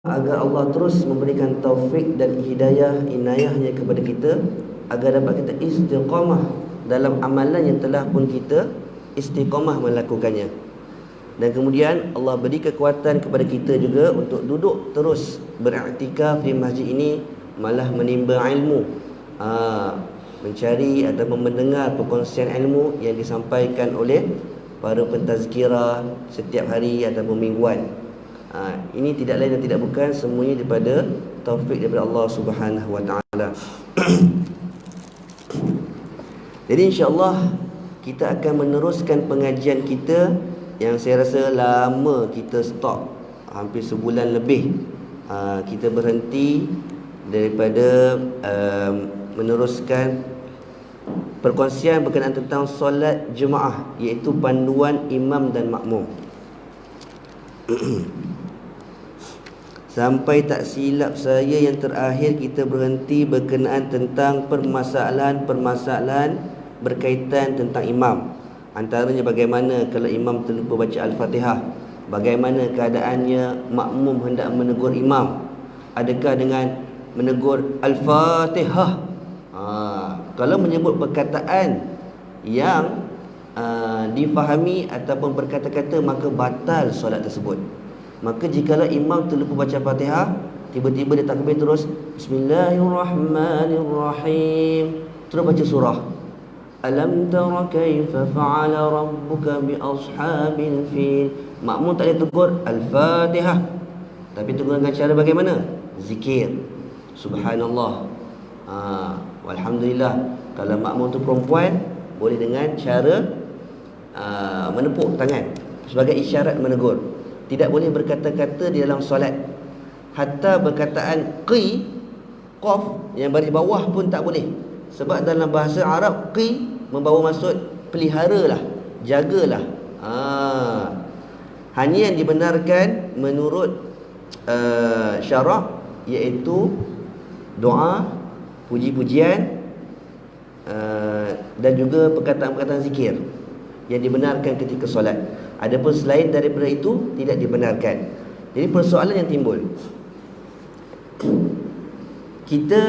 agar Allah terus memberikan taufik dan hidayah inayahnya kepada kita, agar dapat kita istiqamah dalam amalan yang telah pun kita istiqamah melakukannya. Dan kemudian Allah beri kekuatan kepada kita juga untuk duduk terus beriktikaf di masjid ini, malah menimba ilmu, mencari ataupun mendengar perkongsian ilmu yang disampaikan oleh para pentazkirah setiap hari ataupun mingguan. Ini tidak lain dan tidak bukan semuanya daripada taufik daripada Allah Subhanahu wa taala. Jadi insya-Allah kita akan meneruskan pengajian kita yang saya rasa lama kita stop, hampir sebulan lebih. Kita berhenti daripada meneruskan perkongsian berkenaan tentang solat jemaah, iaitu panduan imam dan makmum. Sampai tak silap saya yang terakhir kita berhenti berkenaan tentang permasalahan-permasalahan berkaitan tentang imam. Antaranya bagaimana kalau imam terlupa baca Al-Fatihah, bagaimana keadaannya makmum hendak menegur imam, adakah dengan menegur Al-Fatihah. Kalau menyebut perkataan yang difahami ataupun berkata-kata, maka batal solat tersebut. Maka jikalau imam terlupa baca Fatihah, tiba-tiba dia takbir terus Bismillahirrahmanirrahim, terus baca surah Alam tara kaifa fa'ala rabbuka bi ashabil fil, makmum tak boleh tegur Al-Fatihah, tapi tegur dengan cara bagaimana? Zikir Subhanallah, walhamdulillah. Kalau makmum tu perempuan, boleh dengan cara menepuk tangan sebagai isyarat menegur. Tidak boleh berkata-kata di dalam solat. Hatta berkataan qi, qaf yang baris bawah pun tak boleh. Sebab dalam bahasa Arab qi membawa maksud peliharalah, jagalah. Hanya yang dibenarkan menurut syarak iaitu doa, puji-pujian, dan juga perkataan-perkataan zikir yang dibenarkan ketika solat. Adapun selain daripada itu tidak dibenarkan. Jadi persoalan yang timbul, kita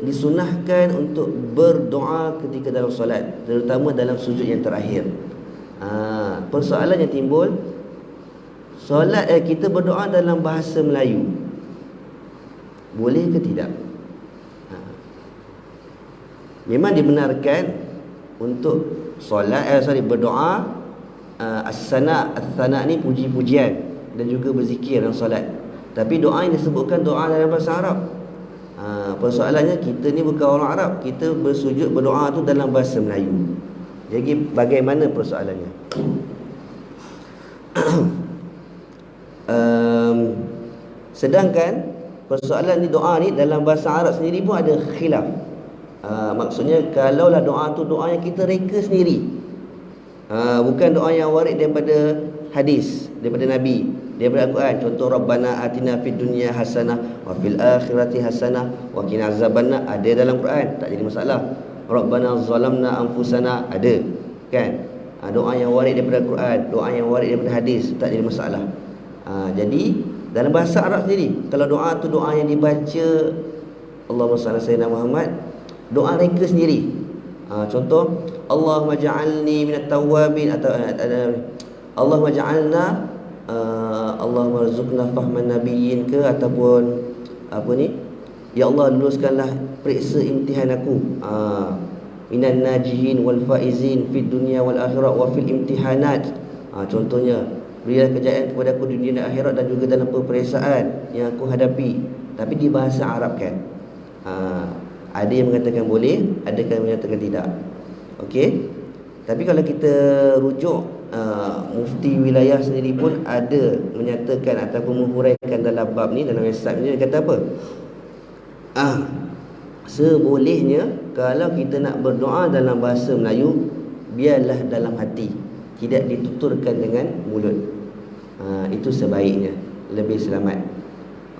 disunahkan untuk berdoa ketika dalam solat, terutama dalam sujud yang terakhir. Persoalan yang timbul, solat kita berdoa dalam bahasa Melayu, boleh ke tidak? Memang dibenarkan untuk solat berdoa as-sana ni puji-pujian dan juga berzikir dalam solat. Tapi doa yang disebutkan doa dalam bahasa Arab. Persoalannya kita ni bukan orang Arab, kita bersujud berdoa tu dalam bahasa Melayu. Jadi bagaimana persoalannya? Sedangkan persoalan ni, doa ni dalam bahasa Arab sendiri pun ada khilaf. Maksudnya kalaulah doa tu doa yang kita reka sendiri, bukan doa yang warid daripada hadis, daripada Nabi, daripada Al-Quran. Contoh Rabbana atina fid dunya hasanah wa fil akhirati hasanah wa qina azabannar, ada dalam Quran, tak jadi masalah. Rabbana zalamna anfusana, ada kan? Doa yang warid daripada Quran, doa yang warid daripada hadis, tak jadi masalah. Jadi dalam bahasa Arab sendiri, kalau doa tu doa yang dibaca Allahumma salli ala sayyidina Muhammad, doa reka sendiri. Contoh Allahumma ja'alni minat tawwabin, atau Allahumma ja'alna, Allahumma rizukna fahman nabiyyin ke, ataupun apa ni, ya Allah luluskanlah periksa imtihan aku, minan najihin wal faizin fid dunya wal akhirat wa fil imtihanat. Contohnya, berilah kejayaan kepada aku di dunia dan akhirat, dan juga dalam peperiksaan yang aku hadapi. Tapi di bahasa Arab kan, ada yang mengatakan boleh, ada yang mengatakan tidak. Okey. Tapi kalau kita rujuk, mufti wilayah sendiri pun ada menyatakan ataupun menghuraikan dalam bab ni, dalam website ni, dia kata apa? Sebolehnya kalau kita nak berdoa dalam bahasa Melayu, biarlah dalam hati, tidak dituturkan dengan mulut. Itu sebaiknya, lebih selamat.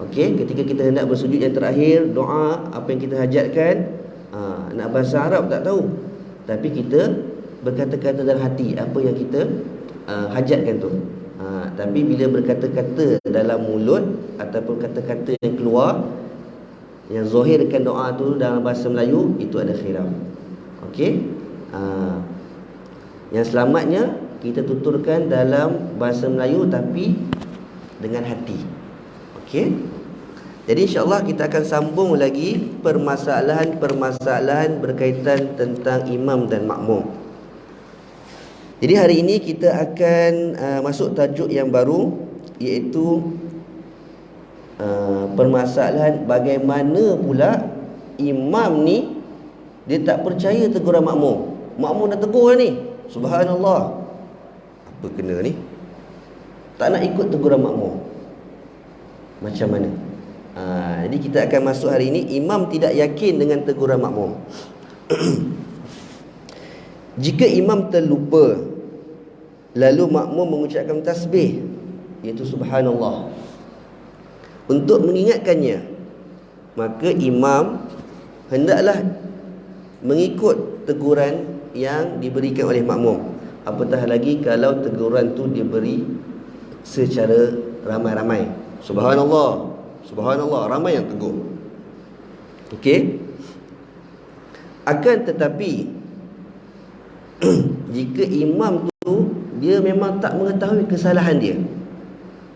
Okey, ketika kita hendak bersujud yang terakhir, doa apa yang kita hajatkan, nak bahasa Arab tak tahu, tapi kita berkata-kata dalam hati apa yang kita hajatkan tu. Tapi bila berkata-kata dalam mulut ataupun kata-kata yang keluar yang zahirkan doa tu dalam bahasa Melayu, itu ada khilaf. Okey. Yang selamatnya kita tuturkan dalam bahasa Melayu tapi dengan hati. Okey. Jadi insya-Allah kita akan sambung lagi permasalahan-permasalahan berkaitan tentang imam dan makmum. Jadi hari ini kita akan masuk tajuk yang baru, iaitu permasalahan bagaimana pula imam ni dia tak percaya teguran makmum. Makmum dah tegur ni, subhanallah, apa kena ni, tak nak ikut teguran makmum. Macam mana? Jadi kita akan masuk hari ini, imam tidak yakin dengan teguran makmum. Jika imam terlupa lalu makmum mengucapkan tasbih, iaitu subhanallah, untuk mengingatkannya, maka imam hendaklah mengikut teguran yang diberikan oleh makmum. Apatah lagi kalau teguran tu diberi secara ramai-ramai. Subhanallah, subhanallah, ramai yang tegur. Okey. Akan tetapi jika imam tu dia memang tak mengetahui kesalahan dia,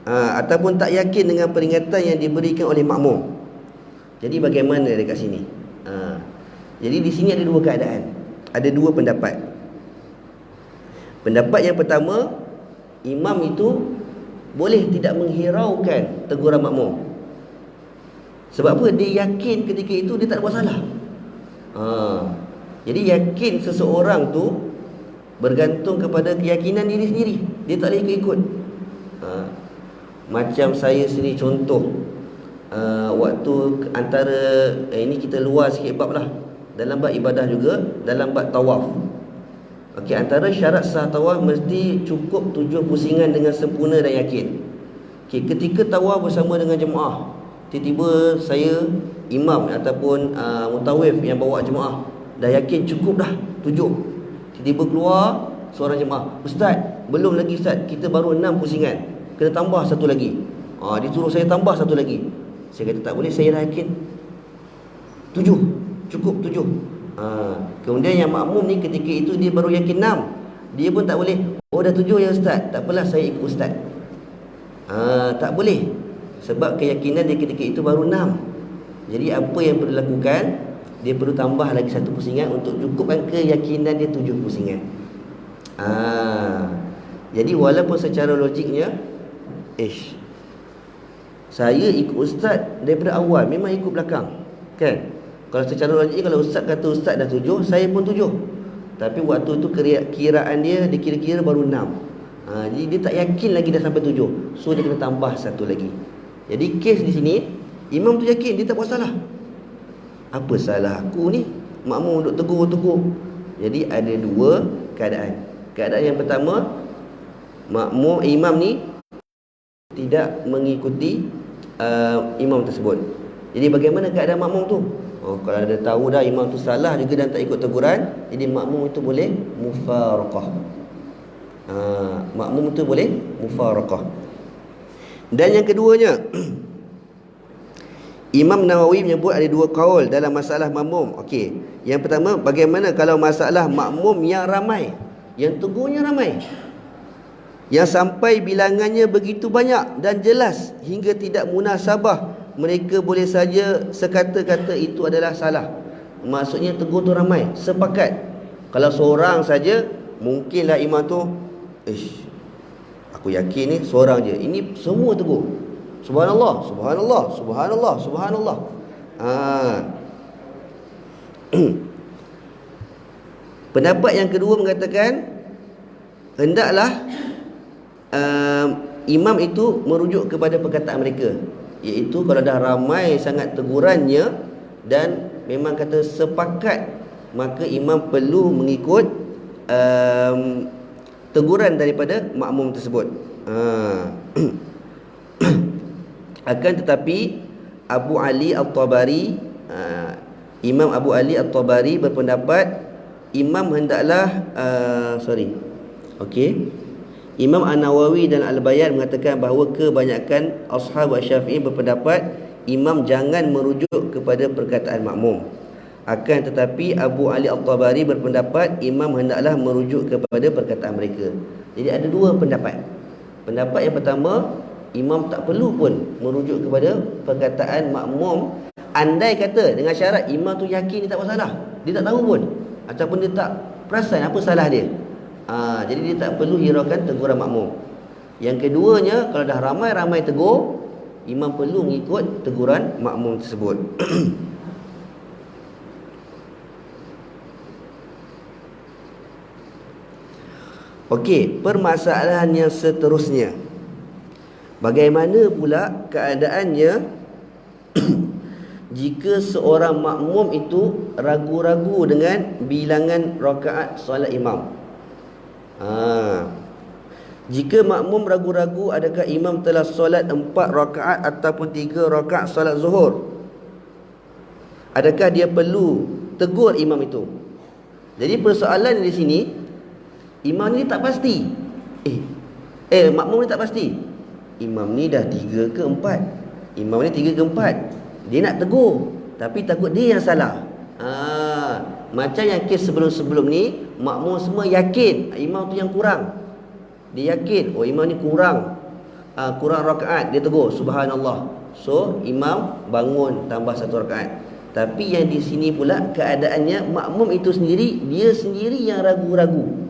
ataupun tak yakin dengan peringatan yang diberikan oleh makmum, jadi bagaimana dekat sini? Jadi di sini ada dua keadaan, ada dua pendapat. Pendapat yang pertama, imam itu boleh tidak menghiraukan teguran makmum. Sebab apa? Dia yakin ketika itu dia tak buat salah. Jadi yakin seseorang tu bergantung kepada keyakinan diri sendiri. Dia tak boleh ikut-ikut. Macam saya sendiri contoh, waktu antara ini kita luar sikit bab lah, dalam bab ibadah juga, dalam bab tawaf. Okey, antara syarat sah tawaf mesti cukup 7 pusingan dengan sempurna dan yakin. Okey, ketika tawaf bersama dengan jemaah, tiba-tiba saya imam ataupun mutawif yang bawa jemaah, dah yakin cukup dah 7. Tiba-tiba keluar seorang jemaah, "Ustaz, belum lagi Ustaz, kita baru 6 pusingan, kena tambah satu lagi." Dia suruh saya tambah satu lagi. Saya kata tak boleh, saya dah yakin 7, cukup 7. Kemudian yang makmum ni ketika itu dia baru yakin 6. Dia pun tak boleh, "Oh dah 7 ya Ustaz, tak apalah saya ikut Ustaz." Tak boleh. Sebab keyakinan dia ketika itu baru 6. Jadi apa yang perlu dilakukan? Dia perlu tambah lagi satu pusingan untuk cukupkan keyakinan dia 7 pusingan. Jadi walaupun secara logiknya, saya ikut Ustaz daripada awal, memang ikut belakang, kan? Kalau secara logik, kalau Ustaz kata Ustaz dah 7, saya pun 7. Tapi waktu tu kiraan dia kira-kira baru 6. Jadi dia tak yakin lagi dah sampai 7. So dia kena tambah satu lagi. Jadi kes di sini, imam tu yakin dia tak buat salah. Apa salah aku ni? Makmum duk tegur-tegur. Jadi ada dua keadaan. Keadaan yang pertama, imam ni tidak mengikuti imam tersebut. Jadi bagaimana keadaan makmum tu? Kalau dia tahu dah imam tu salah juga dan tak ikut teguran, jadi makmum itu boleh mufaraqah. Makmum itu boleh mufaraqah. Dan yang keduanya, Imam Nawawi menyebut ada dua kaul dalam masalah makmum. Okey, yang pertama, bagaimana kalau masalah makmum yang ramai, yang tegurnya ramai, yang sampai bilangannya begitu banyak dan jelas hingga tidak munasabah, mereka boleh saja sekata-kata itu adalah salah. Maksudnya tegur tu ramai, sepakat. Kalau seorang saja, mungkinlah imam tu, aku yakin ni seorang je, ini semua tegur, subhanallah, subhanallah, subhanallah, subhanallah. Pendapat yang kedua mengatakan hendaklah imam itu merujuk kepada perkataan mereka, iaitu kalau dah ramai sangat tegurannya dan memang kata sepakat, maka imam perlu mengikut teguran daripada makmum tersebut. Akan tetapi Abu Ali At-Tabari, Imam Abu Ali At-Tabari berpendapat imam hendaklah Imam An-Nawawi dan Al-Bayan mengatakan bahawa kebanyakan ashab Syafi'i berpendapat imam jangan merujuk kepada perkataan makmum. Akan tetapi Abu Ali Al-Tabari berpendapat imam hendaklah merujuk kepada perkataan mereka. Jadi ada dua pendapat. Pendapat yang pertama, imam tak perlu pun merujuk kepada perkataan makmum, andai kata dengan syarat imam tu yakin dia tak buat salah. Dia tak tahu pun, ataupun dia tak perasan apa salah dia. Jadi dia tak perlu hiraukan teguran makmum. Yang keduanya, kalau dah ramai-ramai tegur, imam perlu mengikut teguran makmum tersebut. Okey, permasalahan yang seterusnya, bagaimana pula keadaannya jika seorang makmum itu ragu-ragu dengan bilangan rakaat solat imam? Jika makmum ragu-ragu adakah imam telah solat 4 rakaat ataupun 3 rakaat solat zuhur, adakah dia perlu tegur imam itu? Jadi persoalan di sini, imam ni tak pasti. Makmum ni tak pasti. Imam ni dah 3 ke 4. Imam ni 3 ke 4. Dia nak tegur, tapi takut dia yang salah. Macam yang kes sebelum-sebelum ni, makmum semua yakin imam tu yang kurang. Dia yakin, imam ni kurang rakaat. Dia tegur, subhanallah. So, imam bangun tambah 1 rakaat. Tapi yang di sini pula keadaannya makmum itu sendiri, dia sendiri yang ragu-ragu.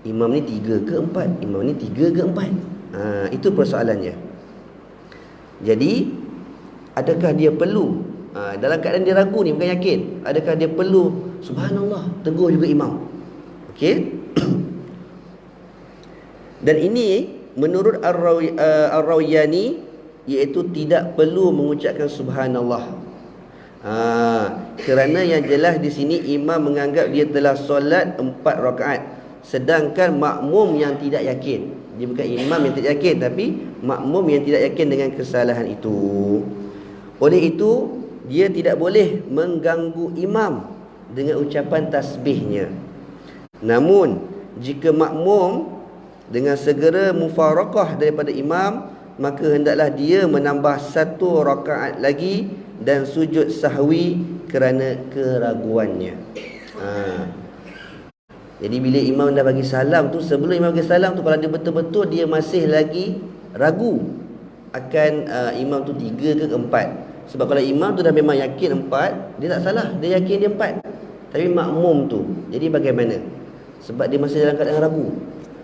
Imam ni 3 ke 4, imam ni 3 ke 4. Itu persoalannya. Jadi adakah dia perlu, dalam keadaan dia ragu ni, bukan yakin, adakah dia perlu subhanallah, tegur juga imam? Okey. Dan ini menurut Ar-Rawiyani, iaitu tidak perlu mengucapkan subhanallah. Kerana yang jelas di sini imam menganggap dia telah solat 4 rakaat, sedangkan makmum yang tidak yakin. Dia bukan imam yang tidak yakin, tapi makmum yang tidak yakin dengan kesalahan itu. Oleh itu, dia tidak boleh mengganggu imam dengan ucapan tasbihnya. Namun, jika makmum dengan segera mufarakah daripada imam, maka hendaklah dia menambah 1 rakaat lagi dan sujud sahwi kerana keraguannya. Jadi bila imam dah bagi salam tu, sebelum imam bagi salam tu, kalau dia betul-betul dia masih lagi ragu akan imam tu 3 ke 4. Sebab kalau imam tu dah memang yakin 4, dia tak salah, dia yakin dia 4. Tapi makmum tu, jadi bagaimana? Sebab dia masih dalam keadaan ragu,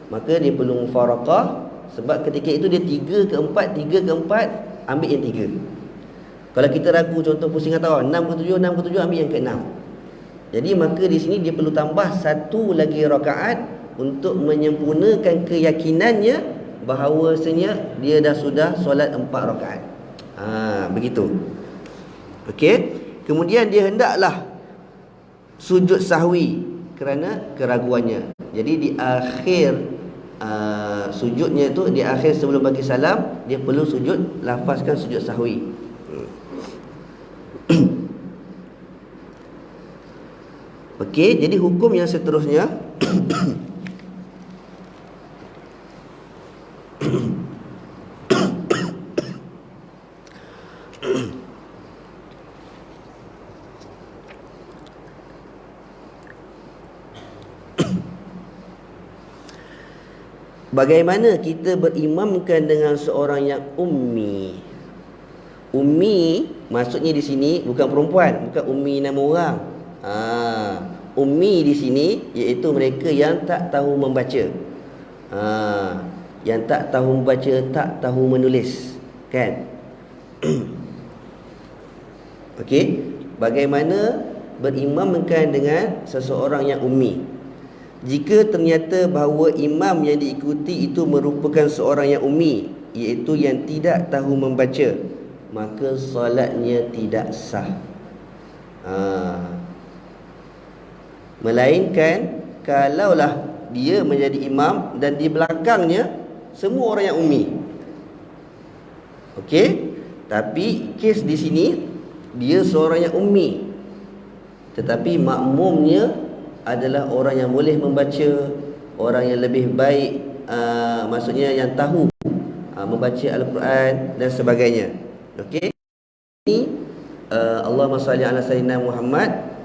maka dia perlu mufarakah. Sebab ketika itu dia 3 ke 4, 3 ke 4, ambil yang 3. Kalau kita ragu, contoh pusing atau 6 ke 7, 6 ke 7, ambil yang ke-6. Jadi maka di sini dia perlu tambah 1 lagi rakaat untuk menyempurnakan keyakinannya bahawasanya dia dah sudah solat 4 rakaat. Begitu. Okey. Kemudian dia hendaklah sujud sahwi kerana keraguannya. Jadi di akhir sujudnya tu, di akhir sebelum bagi salam, dia perlu sujud, lafazkan sujud sahwi. Okey, jadi hukum yang seterusnya bagaimana kita berimamkan dengan seorang yang ummi. Ummi maksudnya di sini bukan perempuan, bukan ummi nama orang. Ummi di sini iaitu mereka yang tak tahu membaca. Yang tak tahu membaca, tak tahu menulis, kan? Okey, bagaimana berimamkan dengan seseorang yang ummi? Jika ternyata bahawa imam yang diikuti itu merupakan seorang yang ummi, iaitu yang tidak tahu membaca, maka solatnya tidak sah. Melainkan kalaulah dia menjadi imam dan di belakangnya semua orang yang ummi. Okey, tapi kes di sini dia seorang yang ummi, tetapi makmumnya adalah orang yang boleh membaca, orang yang lebih baik maksudnya yang tahu membaca Al-Quran dan sebagainya. Okey. Ini Allahumma salli ala sayyidina Muhammad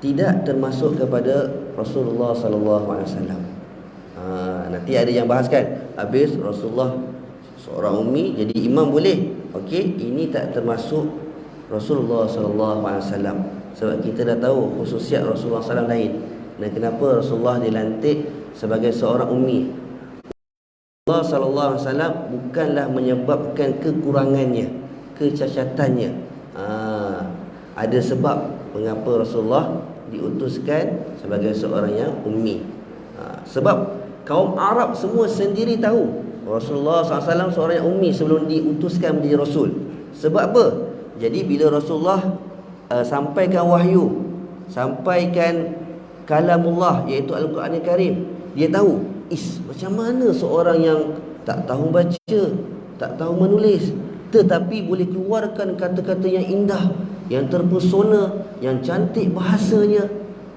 tidak termasuk kepada Rasulullah sallallahu alaihi wasallam. Nanti ada yang bahaskan habis Rasulullah seorang ummi jadi imam boleh. Okey, ini tak termasuk Rasulullah sallallahu alaihi wasallam. Sebab kita dah tahu khususiat Rasulullah sallallahu alaihi wasallam lain. Dan kenapa Rasulullah dilantik sebagai seorang ummi? Rasulullah sallallahu alaihi wasallam bukanlah menyebabkan kekurangannya, kecacatannya. Ada sebab mengapa Rasulullah diutuskan sebagai seorang yang ummi. Sebab kaum Arab semua sendiri tahu Rasulullah SAW seorang yang ummi sebelum diutuskan menjadi Rasul. Sebab apa? Jadi bila Rasulullah sampaikan wahyu, sampaikan kalamullah iaitu Al-Quran Al-Karim, dia tahu macam mana seorang yang tak tahu baca, tak tahu menulis, tetapi boleh keluarkan kata-kata yang indah, yang terpesona, yang cantik bahasanya.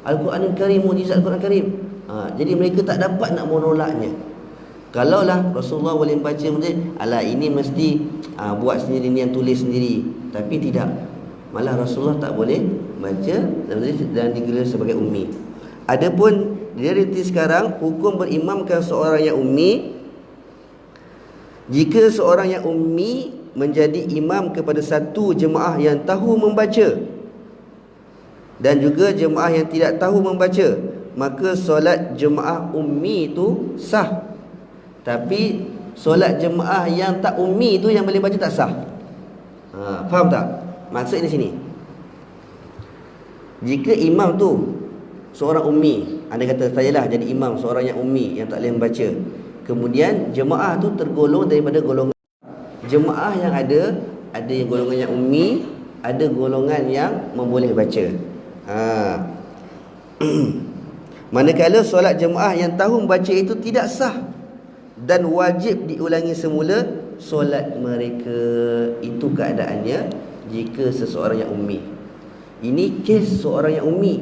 Al-Quran Al-Karim, mukjizat Al-Quran Al-Karim. Jadi mereka tak dapat nak menolaknya. Kalaulah Rasulullah boleh baca mungkin, ini mesti buat sendiri, ni yang tulis sendiri. Tapi tidak. Malah Rasulullah tak boleh baca dan digelar sebagai ummi. Adapun realiti sekarang, hukum berimamkan seorang yang ummi, jika seorang yang ummi menjadi imam kepada satu jemaah yang tahu membaca dan juga jemaah yang tidak tahu membaca, maka solat jemaah ummi itu sah. Tapi solat jemaah yang tak ummi itu yang boleh baca tak sah. Faham tak? Maksud di sini, jika imam tu seorang ummi, anda kata sayalah jadi imam seorang yang ummi yang tak boleh membaca, kemudian jemaah tu tergolong daripada golongan jemaah yang ada yang golongan yang ummi, ada golongan yang memboleh baca. Manakala solat jemaah yang tahu membaca itu tidak sah dan wajib diulangi semula solat mereka. Itu keadaannya jika seseorang yang ummi. Ini kes seorang yang ummi.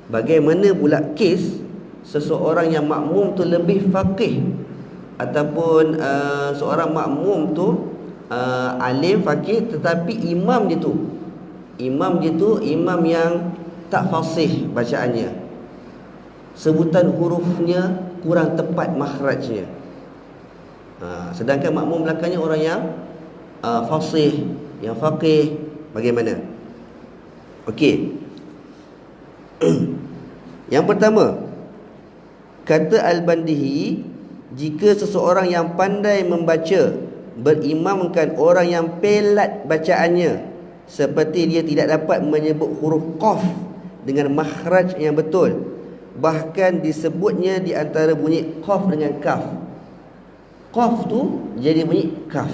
Bagaimana pula kes seseorang yang makmum tu lebih faqih, ataupun seorang makmum tu alim faqih, tetapi imam dia tu imam yang tak fasih bacaannya, sebutan hurufnya kurang tepat makhrajnya. Sedangkan makmum belakangnya orang yang fasih, yang faqih. Bagaimana? Okey. Yang pertama, kata Al-Bandihi, jika seseorang yang pandai membaca berimamkan orang yang pelat bacaannya, seperti dia tidak dapat menyebut huruf qaf dengan makhraj yang betul, bahkan disebutnya di antara bunyi qaf dengan kaf. Qaf tu jadi bunyi kaf.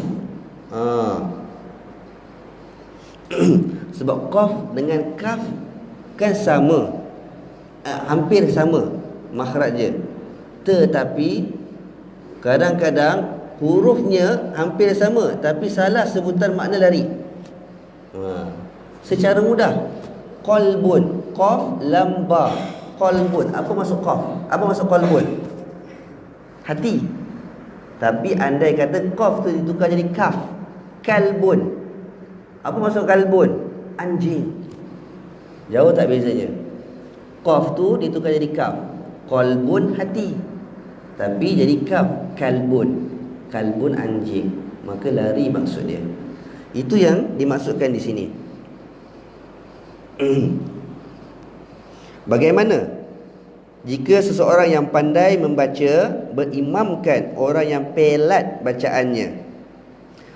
Sebab qaf dengan kaf kan sama, hampir sama makhrajnya, tetapi kadang-kadang hurufnya hampir sama tapi salah sebutan makna lari. Secara mudah, qalbun, qaf lam ba, qalbun. Apa maksud qaf? Apa maksud qalbun? Hati. Tapi andai kata qaf tu ditukar jadi kaf, kalbun. Apa maksud kalbun? Anjing. Jauh tak bezanya? Qaf tu ditukar jadi kaf, qalbun hati, tapi jadi kaf, kalbun. Kalbun anjing, maka lari maksud dia. Itu yang dimaksudkan di sini. Bagaimana jika seseorang yang pandai membaca berimamkan orang yang pelat bacaannya,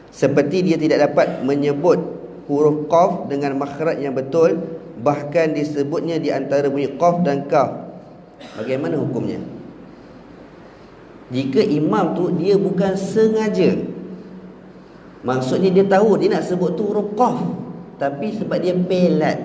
seperti dia tidak dapat menyebut huruf qaf dengan makhraj yang betul, bahkan disebutnya di antara bunyi qaf dan kaf? Bagaimana hukumnya? Jika imam tu dia bukan sengaja, maksudnya dia tahu dia nak sebut tu huruf qaf, tapi sebab dia pelat,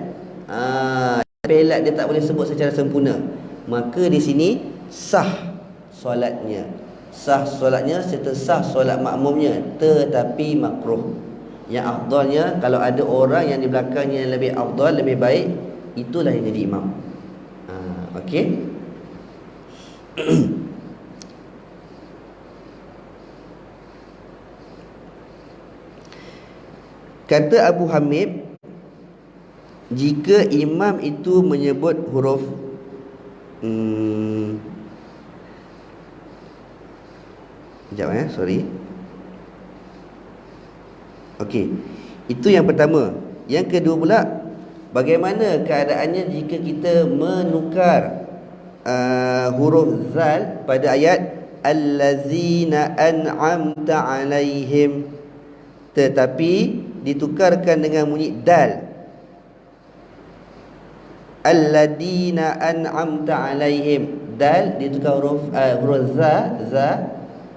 pelat dia tak boleh sebut secara sempurna, maka di sini sah solatnya. Sah solatnya serta sah solat makmumnya, tetapi makruh. Yang afdalnya, kalau ada orang yang di belakangnya yang lebih afdal, lebih baik, itulah yang jadi imam. Okey. Kata Abu Hamid, jika imam itu menyebut huruf sekejap sorry. Okey, itu yang pertama. Yang kedua pula, bagaimana keadaannya jika kita menukar huruf zal pada ayat allazina an'amta alaihim, tetapi ditukarkan dengan bunyi dal. Alladina an'amta alaihim, dal ditukar huruf za.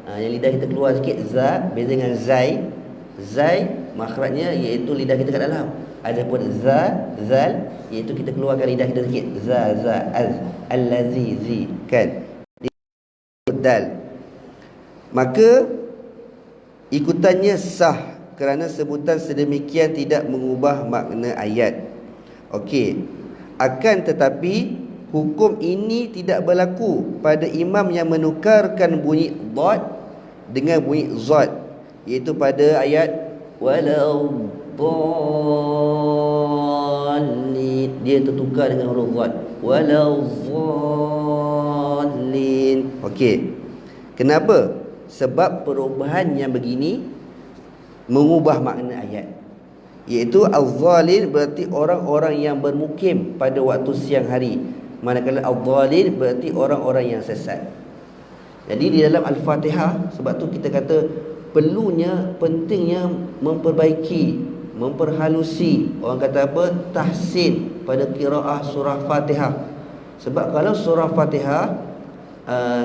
Yang lidah kita keluar sikit za, beza dengan zai. Zai makhrajnya iaitu lidah kita kat dalam. Adapun zal iaitu kita keluarkan lidah kita sikit. Az, allazi, zi, kan. Dal. Maka ikutannya sah kerana sebutan sedemikian tidak mengubah makna ayat. Okey. Akan tetapi hukum ini tidak berlaku pada imam yang menukarkan bunyi dhad dengan bunyi zad, iaitu pada ayat walau dhalin, dia tertukar dengan huruf zad, walau dhalin. Okey. Kenapa? Sebab perubahan yang begini mengubah makna ayat, iaitu al-dhalin berarti orang-orang yang bermukim pada waktu siang hari, manakala al-dhalin berarti orang-orang yang sesat. Jadi di dalam Al-Fatihah, sebab tu kita kata perlunya, pentingnya memperbaiki, memperhalusi, orang kata apa, tahsin pada qiraah surah Fatihah. Sebab kalau surah Fatihah,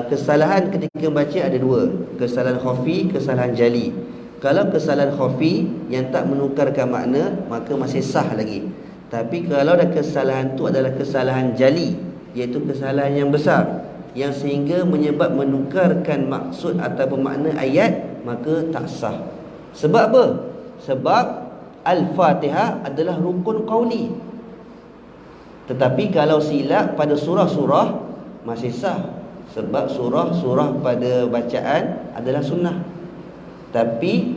kesalahan ketika baca ada dua, kesalahan khafi, kesalahan jali. Kalau kesalahan khafi yang tak menukarkan makna, maka masih sah lagi. Tapi kalau dah kesalahan tu adalah kesalahan jali, iaitu kesalahan yang besar, yang sehingga menyebab menukarkan maksud ataupun makna ayat, maka tak sah. Sebab apa? Sebab Al-Fatihah adalah rukun qauli. Tetapi kalau silap pada surah-surah masih sah, sebab surah-surah pada bacaan adalah sunnah. Tapi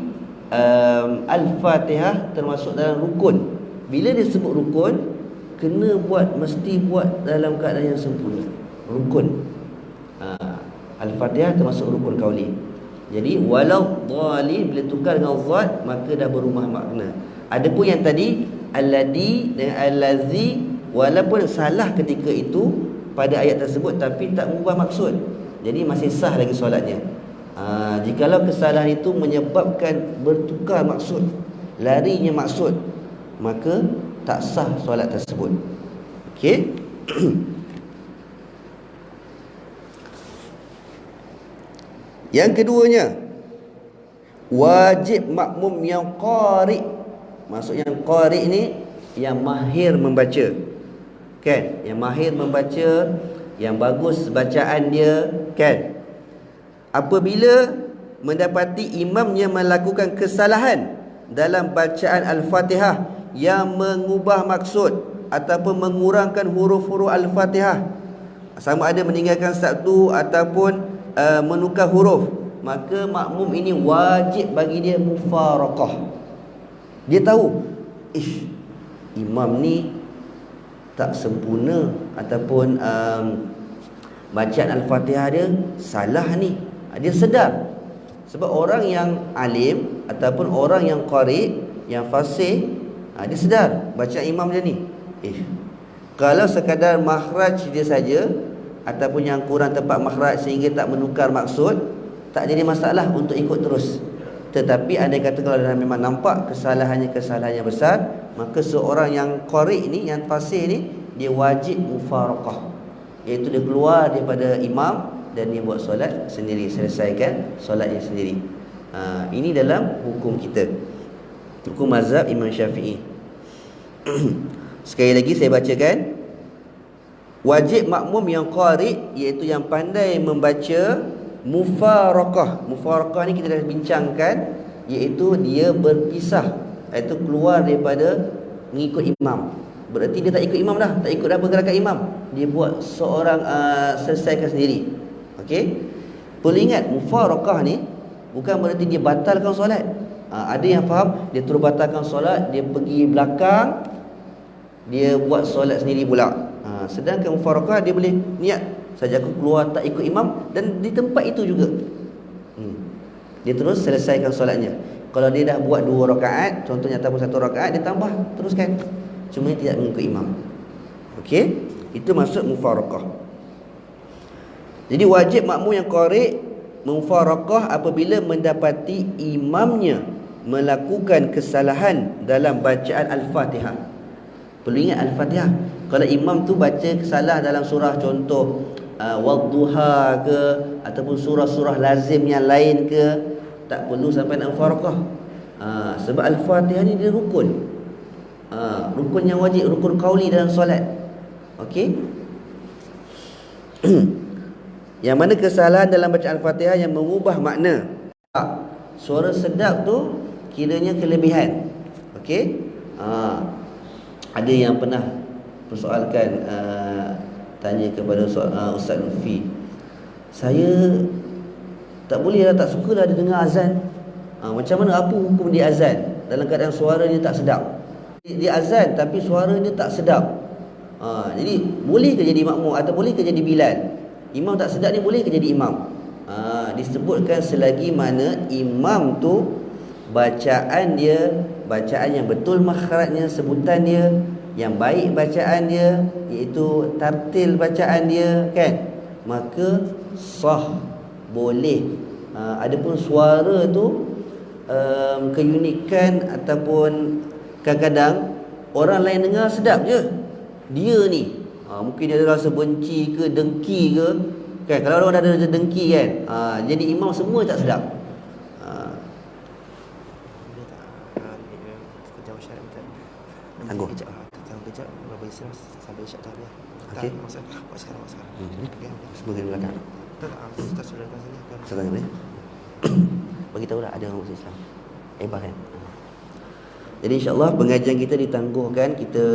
Al-Fatihah termasuk dalam rukun. Bila dia sebut rukun, kena buat, mesti buat dalam keadaan yang sempurna. Rukun. Al-Fatihah termasuk rukun qauli. Jadi walau dhalin bila tukar dengan zat, maka dah berubah makna. Adapun yang tadi alladhi dengan allazi, walaupun salah ketika itu pada ayat tersebut, tapi tak mengubah maksud, jadi masih sah lagi solatnya. Jikalau kesalahan itu menyebabkan bertukar maksud, larinya maksud, maka tak sah solat tersebut. Okey. Yang keduanya, wajib makmum yang qari. Maksud yang qari ni yang mahir membaca, kan? Yang mahir membaca, yang bagus bacaan dia, kan? Apabila mendapati imamnya melakukan kesalahan dalam bacaan Al-Fatihah yang mengubah maksud ataupun mengurangkan huruf-huruf Al-Fatihah, sama ada meninggalkan satu ataupun menukar huruf, maka makmum ini wajib bagi dia mufaraqah. Dia tahu, imam ni tak sempurna ataupun bacaan Al-Fatihah dia salah ni. Dia sedar. Sebab orang yang alim ataupun orang yang qari, yang fasih, dia sedar bacaan imam dia ni, kalau sekadar makhraj dia saja ataupun yang kurang tepat makhraj sehingga tak menukar maksud, tak jadi masalah untuk ikut terus. Tetapi andai kata kalau dah memang nampak kesalahannya besar, maka seorang yang qari ni, yang fasih ni, dia wajib mufaraqah, iaitu dia keluar daripada imam dan dia buat solat sendiri, selesaikan solatnya sendiri. Ini dalam hukum kita, hukum mazhab Imam Syafi'i. Sekali lagi saya bacakan. Wajib makmum yang qari, iaitu yang pandai membaca mufaraqah. Mufaraqah ni kita dah bincangkan, iaitu dia berpisah, iaitu keluar daripada mengikut imam. Berarti dia tak ikut imam dah, tak ikut dah pergerakan imam, dia buat seorang selesaikan sendiri. Okey. Perlu ingat, mufaraqah ni bukan berarti dia batalkan solat. Ada yang faham dia terus batalkan solat, dia pergi belakang, dia buat solat sendiri pula. Sedangkan mufaraqah dia boleh niat saja aku keluar tak ikut imam, dan di tempat itu juga dia terus selesaikan solatnya. Kalau dia dah buat 2 rakaat contohnya ataupun 1 rakaat, dia tambah teruskan, cuma dia tidak mengikut imam. Okey, itu maksud mufaraqah. Jadi wajib makmum yang qari' mufaraqah apabila mendapati imamnya melakukan kesalahan dalam bacaan Al-Fatihah. Perlu ingat Al-Fatihah. Kalau imam tu baca salah dalam surah, contoh Wadduha ke, ataupun surah-surah lazim yang lain ke, tak perlu sampai nak mufaraqah. Sebab Al-Fatihah ni dia rukun. Rukun yang wajib, rukun qauli dalam solat. Okey. Yang mana kesalahan dalam bacaan Al-Fatihah yang mengubah makna. Suara sedap tu kiranya kelebihan. Okey. Ada yang pernah persoalkan, tanya kepada Ustaz Lutfi, saya tak boleh lah, tak suka lah dia dengar azan. Macam mana, apa hukum dia azan dalam keadaan suaranya tak sedap? Dia azan tapi suaranya tak sedap. Jadi boleh ke jadi makmum atau boleh ke jadi Bilal? Imam tak sedap ni boleh ke jadi imam? Disebutkan selagi mana imam tu bacaan dia, bacaan yang betul makhrajnya, sebutan dia, yang baik bacaan dia, iaitu tartil bacaan dia, kan, maka sah, boleh. Adapun suara tu keunikan ataupun kadang-kadang orang lain dengar sedap je, dia ni mungkin dia ada rasa benci ke, dengki ke, kan. Kalau orang dah ada dengki kan, jadi imam semua tak sedap. Tangguh kejap berapa Islam sampai isyak tadi. Okey. Buat sekarang. Semua di belakang. Tak sudah datang sini kan. Sekarang ni. Bagi tahu lah ada orang Muslim Islam. Hebat kan? Jadi insya-Allah pengajian kita ditangguhkan, kita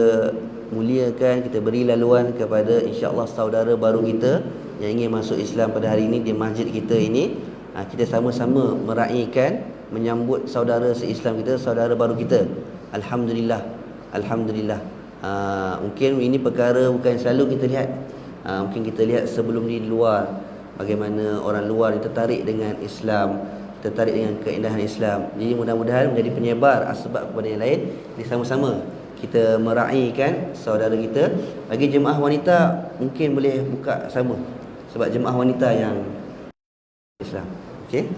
muliakan, kita beri laluan kepada insya-Allah saudara baru kita yang ingin masuk Islam pada hari ini di masjid kita ini. Kita sama-sama meraihkan, menyambut saudara se-Islam kita, saudara baru kita. Alhamdulillah. Mungkin ini perkara bukan selalu kita lihat. Mungkin kita lihat sebelum ni di luar, bagaimana orang luar tertarik dengan Islam, tertarik dengan keindahan Islam. Jadi mudah-mudahan menjadi penyebar asbab kepada yang lain. Jadi sama-sama kita meraihkan saudara kita. Bagi jemaah wanita mungkin boleh buka sama, sebab jemaah wanita yang Islam. Okey.